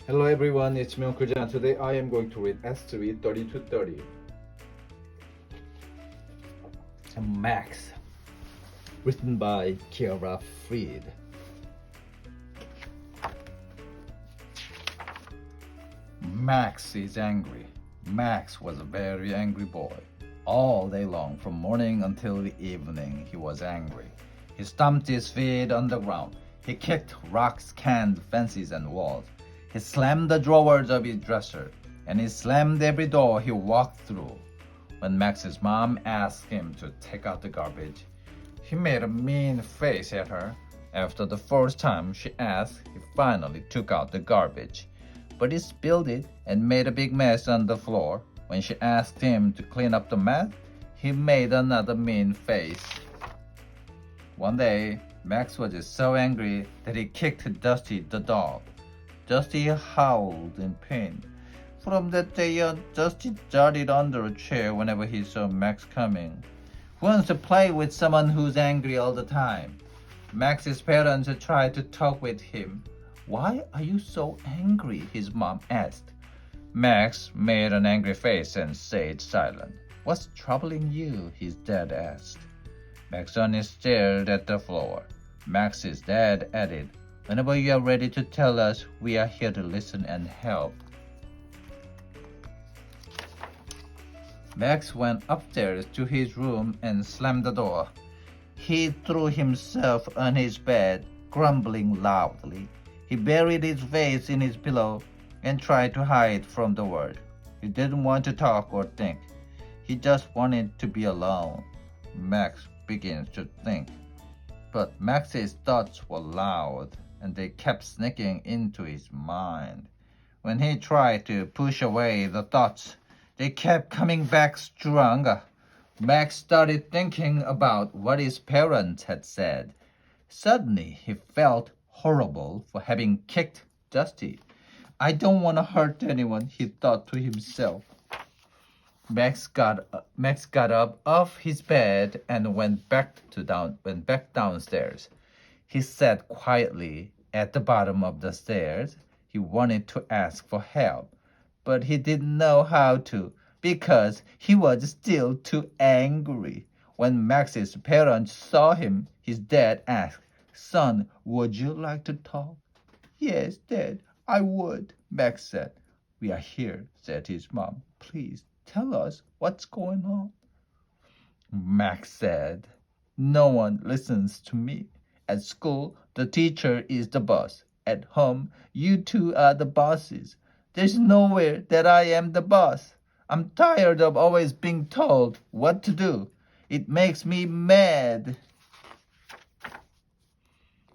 Hello everyone, it's me Uncle John. Today I am going to read S3 30 Max, written by Kiara Fried. Max is angry. Max was a very angry boy. All day long, from morning until the evening, he was angry. He stomped his feet on the ground. He kicked rocks, cans, fences, and walls. He slammed the drawers of his dresser, and he slammed every door he walked through. When Max's mom asked him to take out the garbage, he made a mean face at her. After the first time she asked, he finally took out the garbage, but he spilled it and made a big mess on the floor. When she asked him to clean up the mess, he made another mean face. One day, Max was so angry that he kicked Dusty the dog. Dusty howled in pain. From that day on, Dusty darted under a chair whenever he saw Max coming. Who wants to play with someone who's angry all the time? Max's parents tried to talk with him. Why are you so angry? His mom asked. Max made an angry face and stayed silent. What's troubling you? His dad asked. Max only stared at the floor. Max's dad added, whenever you are ready to tell us, we are here to listen and help. Max went upstairs to his room and slammed the door. He threw himself on his bed, grumbling loudly. He buried his face in his pillow and tried to hide from the world. He didn't want to talk or think. He just wanted to be alone. Max begins to think. But Max's thoughts were loud, and they kept sneaking into his mind. When he tried to push away the thoughts, they kept coming back stronger. Max started thinking about what his parents had said. Suddenly, he felt horrible for having kicked Dusty. I don't want to hurt anyone, he thought to himself. Max got up off his bed and went back downstairs. He sat quietly at the bottom of the stairs. He wanted to ask for help, but he didn't know how to because he was still too angry. When Max's parents saw him, his dad asked, Son, would you like to talk? Yes, Dad, I would, Max said. We are here, said his mom. Please tell us what's going on. Max said, no one listens to me. At school, the teacher is the boss. At home, you two are the bosses. There's nowhere that I am the boss. I'm tired of always being told what to do. It makes me mad.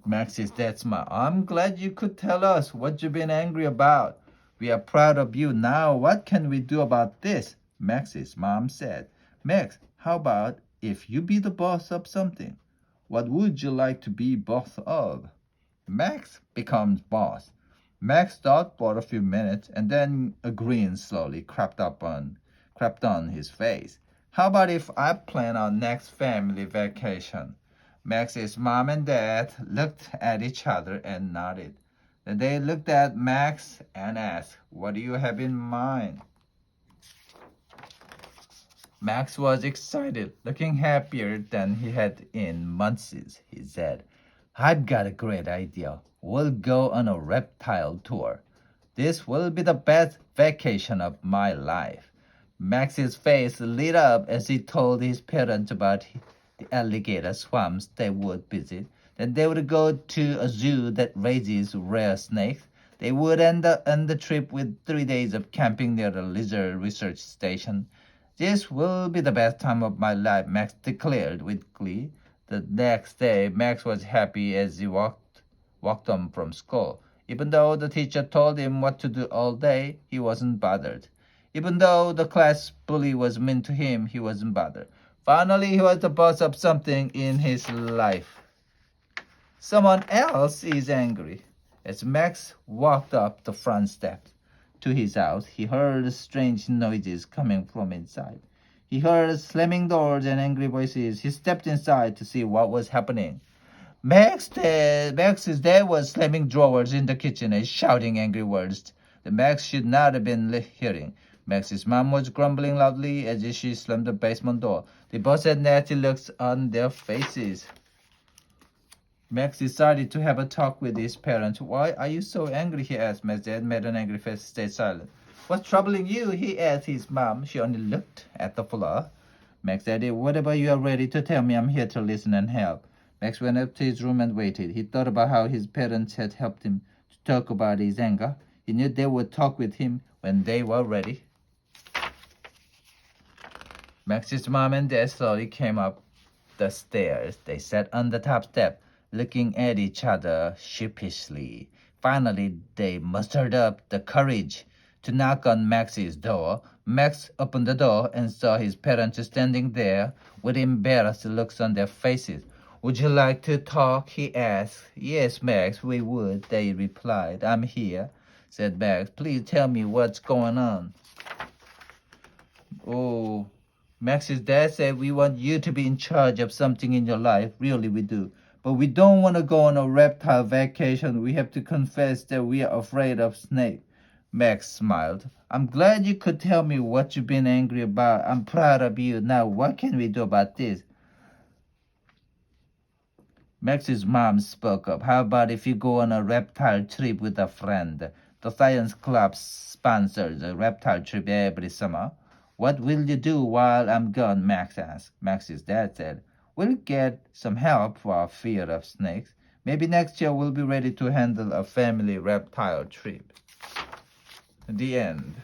Max's dad smiled. I'm glad you could tell us what you've been angry about. We are proud of you now. What can we do about this? Max's mom said. Max, how about if you be the boss of something? What would you like to be boss of? Max becomes boss. Max thought for a few minutes and then a grin slowly crept on his face. How about if I plan our next family vacation? Max's mom and dad looked at each other and nodded. Then they looked at Max and asked, what do you have in mind? Max was excited, looking happier than he had in months. He said, I've got a great idea. We'll go on a reptile tour. This will be the best vacation of my life. Max's face lit up as he told his parents about the alligator swamps they would visit. Then they would go to a zoo that raises rare snakes. They would end the trip with 3 days of camping near the lizard research station. This will be the best time of my life, Max declared with glee. The next day, Max was happy as he walked home from school. Even though the teacher told him what to do all day, he wasn't bothered. Even though the class bully was mean to him, he wasn't bothered. Finally, he was the boss of something in his life. Someone else is angry. As Max walked up the front steps to his house, he heard strange noises coming from inside. He heard slamming doors and angry voices. He stepped inside to see what was happening. Max's dad was slamming drawers in the kitchen and shouting angry words. that Max should not have been hearing. Max's mom was grumbling loudly as she slammed the basement door. They both had nasty looks on their faces. Max decided to have a talk with his parents. Why are you so angry? He asked. Max dad made an angry face, stayed silent. What's troubling you? He asked his mom. She only looked at the floor. Max said, whatever you are ready to tell me, I'm here to listen and help. Max went up to his room and waited. He thought about how his parents had helped him to talk about his anger. He knew they would talk with him when they were ready. Max's mom and dad slowly came up the stairs. They sat on the top step, looking at each other sheepishly. Finally, they mustered up the courage to knock on Max's door. Max opened the door and saw his parents standing there with embarrassed looks on their faces. Would you like to talk? He asked. Yes, Max, we would, they replied. I'm here, said Max. Please tell me what's going on. Oh, Max's dad said, we want you to be in charge of something in your life. Really, we do. But we don't want to go on a reptile vacation. We have to confess that we are afraid of snakes. Max smiled. I'm glad you could tell me what you've been angry about. I'm proud of you. Now, what can we do about this? Max's mom spoke up. How about if you go on a reptile trip with a friend? The science club sponsors a reptile trip every summer. What will you do while I'm gone? Max asked. Max's dad said, we'll get some help for our fear of snakes. Maybe next year we'll be ready to handle a family reptile trip. The end.